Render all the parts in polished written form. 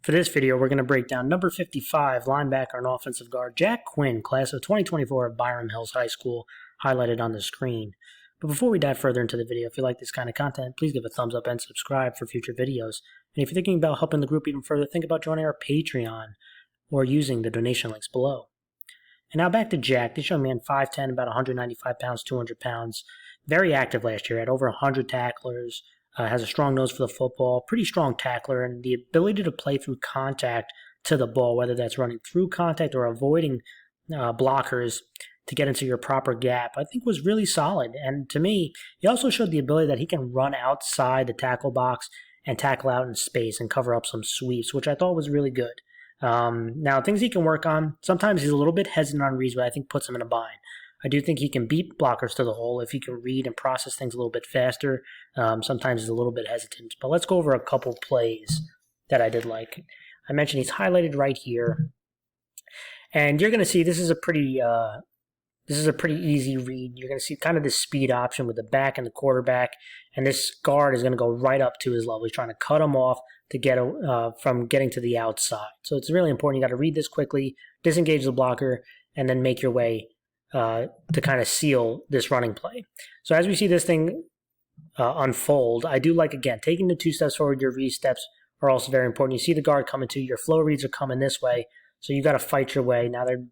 For this video, we're going to break down number 55, linebacker and offensive guard, Jack Quinn, class of 2024 at Byram Hills High School, highlighted on the screen. But before we dive further into the video, if you like this kind of content, please give a thumbs up and subscribe for future videos. And if you're thinking about helping the group even further, think about joining our Patreon or using the donation links below. And now back to Jack. This young man, 5'10", about 195 pounds, 200 pounds. Very active last year, had over 100 tacklers. Has a strong nose for the football, pretty strong tackler, and the ability to play through contact to the ball, whether that's running through contact or avoiding blockers to get into your proper gap, I think was really solid. And to me, he also showed the ability that he can run outside the tackle box and tackle out in space and cover up some sweeps, which I thought was really good. Now, things he can work on, sometimes he's a little bit hesitant on reads, but I think puts him in a bind. I do think he can beat blockers to the hole if he can read and process things a little bit faster. Sometimes he's a little bit hesitant. But let's go over a couple plays that I did like. I mentioned he's highlighted right here. And you're going to see this is a pretty easy read. You're going to see kind of this speed option with the back and the quarterback. And this guard is going to go right up to his level. He's trying to cut him off to get from getting to the outside. So it's really important. You got to read this quickly, disengage the blocker, and then make your way to kind of seal this running play. So as we see this thing unfold, I do like, again, taking the 2 steps forward. Your read steps are also very important. You see the guard coming to you. Your flow reads are coming this way, so you got to fight your way. Now they're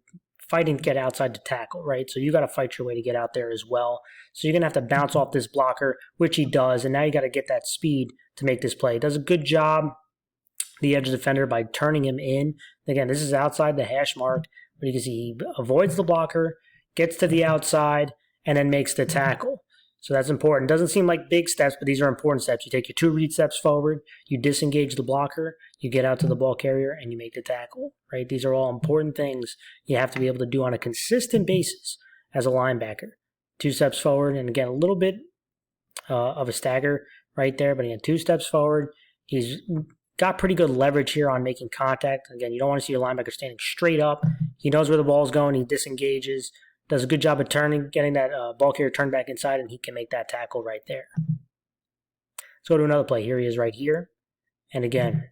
fighting to get outside to tackle, right? So you got to fight your way to get out there as well. So you're going to have to bounce off this blocker, which he does, and now you got to get that speed to make this play. He does a good job, the edge defender, by turning him in. Again, this is outside the hash mark, but you can see he avoids the blocker, gets to the outside, and then makes the tackle. So that's important. Doesn't seem like big steps, but these are important steps. You take your 2 read steps forward, you disengage the blocker, you get out to the ball carrier, and you make the tackle, right? These are all important things you have to be able to do on a consistent basis as a linebacker. 2 steps forward, and again, a little bit of a stagger right there, but again, 2 steps forward. He's got pretty good leverage here on making contact. Again, you don't want to see your linebacker standing straight up. He knows where the ball's going. He disengages. Does a good job of getting that ball carrier turned back inside, and he can make that tackle right there. Let's go to another play. Here he is right here. And again,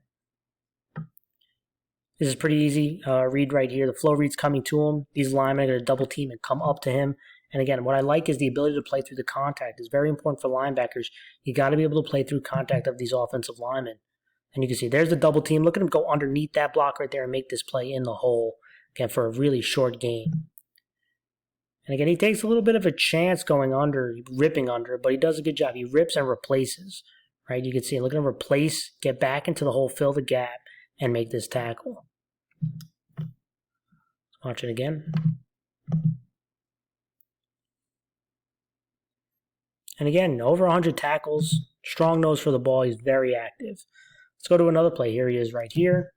this is pretty easy. Read right here. The flow read's coming to him. These linemen are going to double team and come up to him. And again, what I like is the ability to play through the contact. It's very important for linebackers. You got to be able to play through contact of these offensive linemen. And you can see there's the double team. Look at him go underneath that block right there and make this play in the hole, again, for a really short game. And again, he takes a little bit of a chance going under, ripping under, but he does a good job. He rips and replaces, right? You can see, look at him replace, get back into the hole, fill the gap, and make this tackle. Let's watch it again. And again, over 100 tackles, strong nose for the ball. He's very active. Let's go to another play. Here he is right here.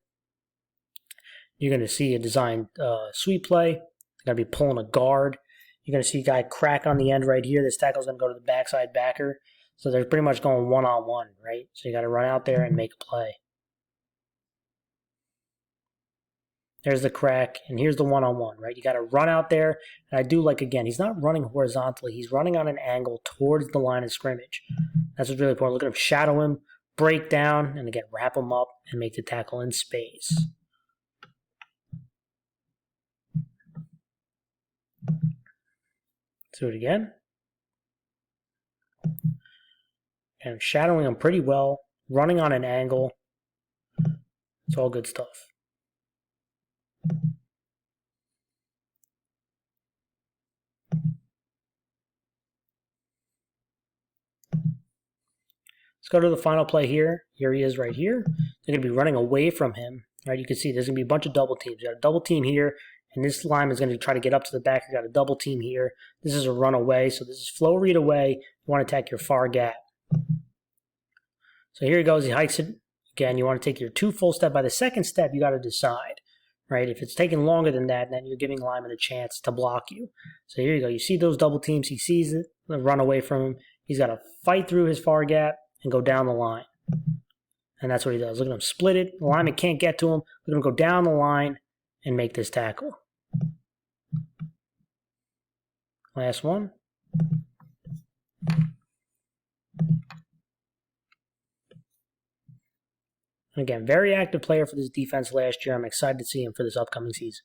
You're going to see a designed sweep play. They're going to be pulling a guard. You're going to see a guy crack on the end right here. This tackle's going to go to the backside backer. So they're pretty much going one-on-one, right? So you got to run out there and make a play. There's the crack, and here's the one-on-one, right? You got to run out there. And I do like, again, he's not running horizontally. He's running on an angle towards the line of scrimmage. That's what's really important. Look at him, shadow him, break down, and again, wrap him up and make the tackle in space. Let's do it again. And shadowing him pretty well, running on an angle. It's all good stuff. Let's go to the final play here. Here he is right here. They're going to be running away from him. Right? You can see there's going to be a bunch of double teams. You got a double team here, and this lineman is going to try to get up to the back. You got a double team here. This is a run away, so this is flow read away. You want to attack your far gap. So here he goes. He hikes it. Again, you want to take your 2 full step. By the second step, you got to decide. Right? If it's taking longer than that, then you're giving lineman a chance to block you. So here you go. You see those double teams. He sees it. Run away from him. He's got to fight through his far gap and go down the line. And that's what he does. Look at him split it. The lineman can't get to him. Look at him go down the line and make this tackle. Last one. And again, very active player for this defense last year. I'm excited to see him for this upcoming season.